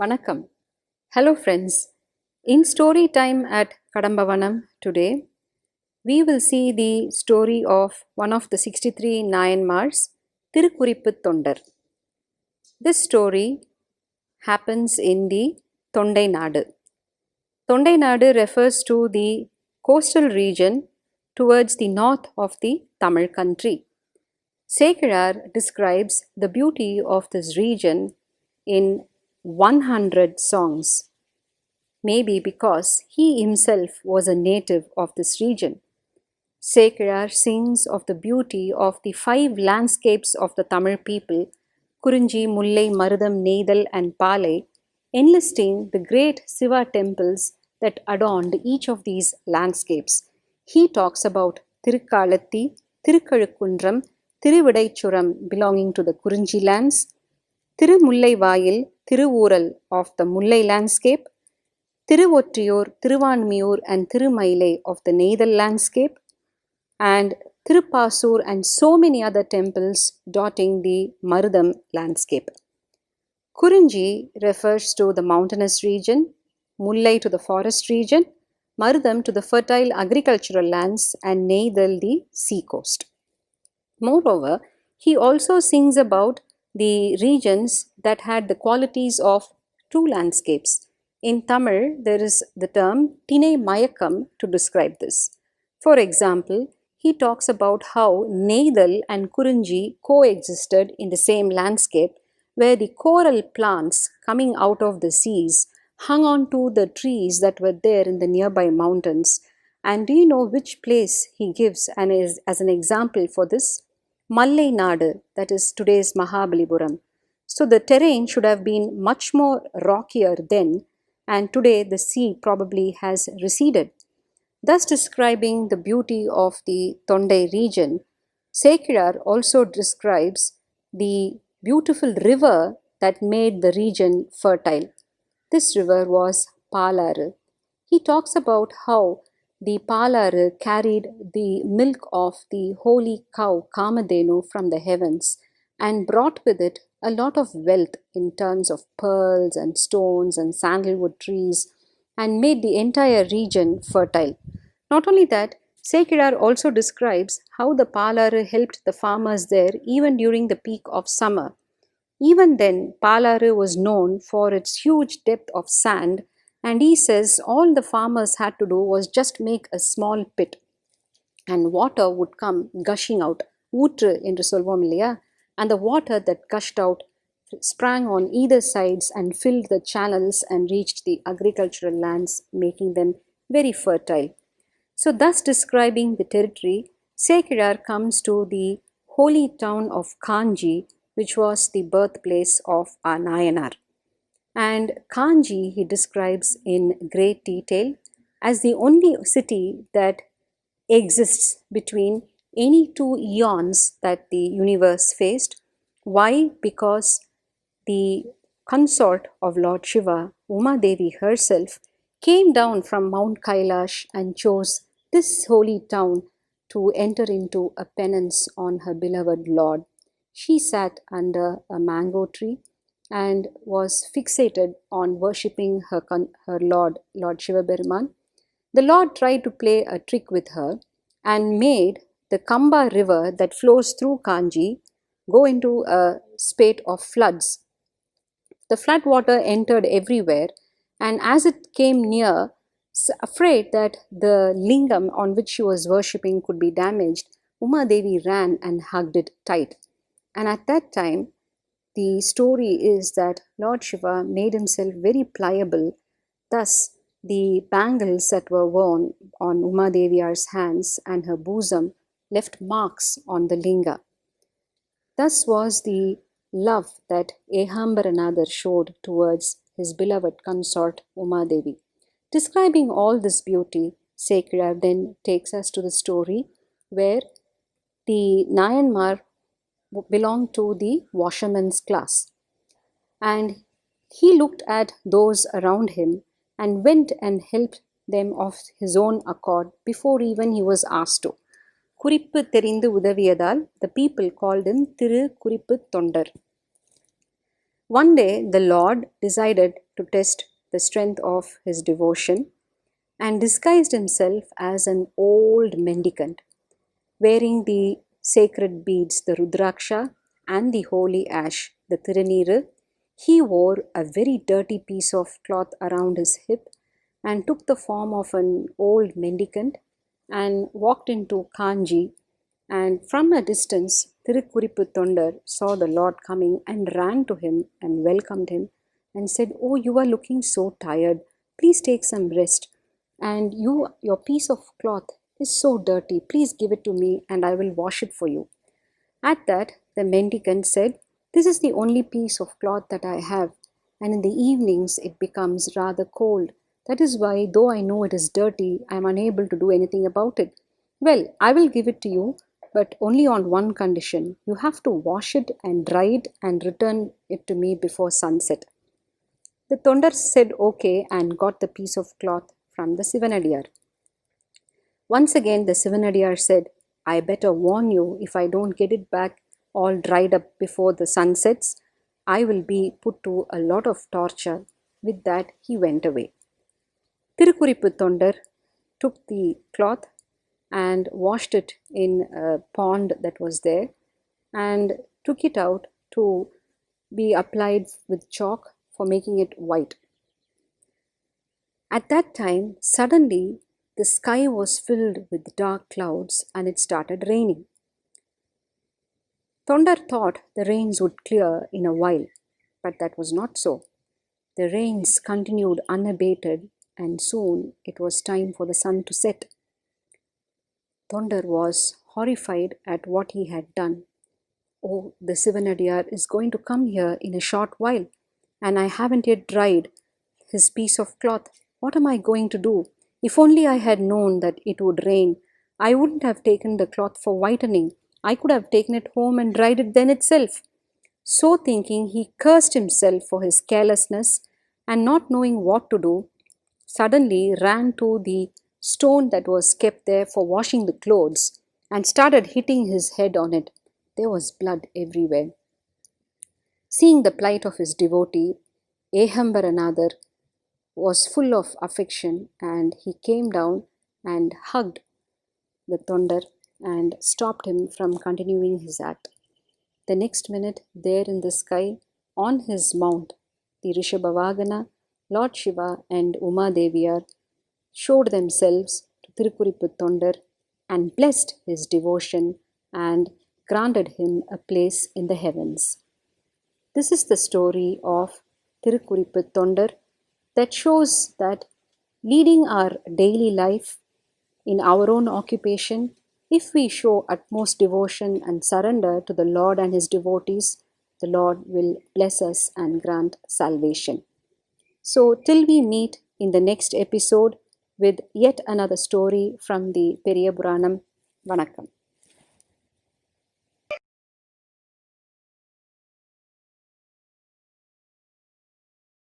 Vanakkam. Hello friends. In story time at Kadambavanam today, we will see the story of one of the 63 Nayanmars, Thirukuripputhondar. This story happens in the Thondai Nadu. Thondai Nadu refers to the coastal region towards the north of the Tamil country. Sekar describes the beauty of this region in 100 songs, maybe because he himself was a native of this region. Sekar sings of the beauty of the five landscapes of the Tamil people, Kurinji, Mullai, Marudam, Neidal, and Palai, enlisting the great Siva temples that adorned each of these landscapes. He talks about Tirukalathi, Thirukuripputhondar, Thiruvidaichuram belonging to the Kurinji lands, Tirumullai Vayil, Thiruvural of the Mullai landscape, Thiruvotriyur, Thiruvanmiyur, and Thirumailai of the Neidal landscape, and Tirupasur and so many other temples dotting the Marudam landscape. Kurinji refers to the mountainous region, Mullai to the forest region, Marudam to the fertile agricultural lands, and Neidal the sea coast. Moreover, he also sings about the regions that had the qualities of two landscapes. In Tamil, there is the term Tinai Mayakam to describe this. For example, he talks about how Neidal and Kurinji coexisted in the same landscape, where the coral plants coming out of the seas hung on to the trees that were there in the nearby mountains. And do you know which place he gives as an example for this? Mallai Nadu, that is today's Mahabalipuram. So the terrain should have been much more rockier then, and today the sea probably has receded. Thus describing the beauty of the Thondai region, Sekar also describes the beautiful river that made the region fertile. This river was Palaru. He talks about how the Palaru carried the milk of the holy cow Kamadhenu from the heavens and brought with it a lot of wealth in terms of pearls and stones and sandalwood trees, and made the entire region fertile. Not only that, Sekar also describes how the Palaru helped the farmers there even during the peak of summer. Even then, Palaru was known for its huge depth of sand, and he says all the farmers had to do was just make a small pit, and water would come gushing out. ஊற்று என்று சொல்வோம் இல்லையா? And the water that gushed out sprang on either sides and filled the channels and reached the agricultural lands, making them very fertile. So thus describing the territory, Sekar comes to the holy town of Kanji, which was the birthplace of our Nayanar. And Kanji he describes in great detail as the only city that exists between any two eons that the universe faced. Why? Because the consort of Lord Shiva, Uma Devi herself, came down from Mount Kailash and chose this holy town to enter into a penance on her beloved Lord. She sat under a mango tree and was fixated on worshipping her Lord Shiva Berman. The Lord tried to play a trick with her and made the Kamba river that flows through Kanji go into a spate of floods. The flood water entered everywhere, and as it came near, afraid that the lingam on which she was worshipping could be damaged, Uma Devi ran and hugged it tight. And at that time, the story is that Lord Shiva made himself very pliable. Thus, the bangles that were worn on Uma Devi's hands and her bosom left marks on the linga. Thus was the love that Ehambaranadar showed towards his beloved consort Uma Devi. Describing all this beauty, Sekar then takes us to the story where the Nayanmar belonged to the washerman's class. And he looked at those around him and went and helped them of his own accord before even he was asked to. குறிப்பு தெரிந்து உதவியதால் the people called him Thirukuripputhondar. One day, the Lord decided to test the strength of his devotion and disguised himself as an old mendicant, wearing the sacred beads, the Rudraksha, and the holy ash, the Thiruneeru. He wore a very dirty piece of cloth around his hip and took the form of an old mendicant and walked into Kanji. And from a distance, Thirukuripputhondar saw the Lord coming and ran to him and welcomed him and said, "Oh, you are looking so tired. Please take some rest. And your piece of cloth is so dirty. Please give it to me and I will wash it for you." At that, the mendicant said, "This is the only piece of cloth that I have, and in the evenings it becomes rather cold. That is why, though I know it is dirty, I am unable to do anything about it. Well, I will give it to you, but only on one condition. You have to wash it and dry it and return it to me before sunset." The Tondar said okay and got the piece of cloth from the Sivanadiyar. Once again, the Sivanadiyar said, "I better warn you, if I don't get it back all dried up before the sun sets, I will be put to a lot of torture." With that, he went away. Thirukuripputhondar took the cloth and washed it in a pond that was there and took it out to be applied with chalk for making it white. At that time, suddenly the sky was filled with dark clouds and it started raining. Thondar thought the rains would clear in a while, but that was not so. The rains continued unabated and soon it was time for the sun to set. Thondar was horrified at what he had done. "Oh, the Sivanadiyar is going to come here in a short while, and I haven't yet dried his piece of cloth. What am I going to do? If only I had known that it would rain, I wouldn't have taken the cloth for whitening. I could have taken it home and dried it then itself." So thinking, he cursed himself for his carelessness and not knowing what to do, suddenly ran to the stone that was kept there for washing the clothes and started hitting his head on it. There was blood everywhere. Seeing the plight of his devotee, Ehambaranadar was full of affection and he came down and hugged the Tondar and stopped him from continuing his act. The next minute, there in the sky, on his mount, the Rishabhavagana, Lord Shiva and Uma Deviyar showed themselves to Thirukuripputhondar and blessed his devotion and granted him a place in the heavens. This is the story of Thirukuripputhondar that shows that leading our daily life in our own occupation, if we show utmost devotion and surrender to the Lord and his devotees, the Lord will bless us and grant salvation. So, till we meet in the next episode with yet another story from the Periyapuranam, Vanakkam.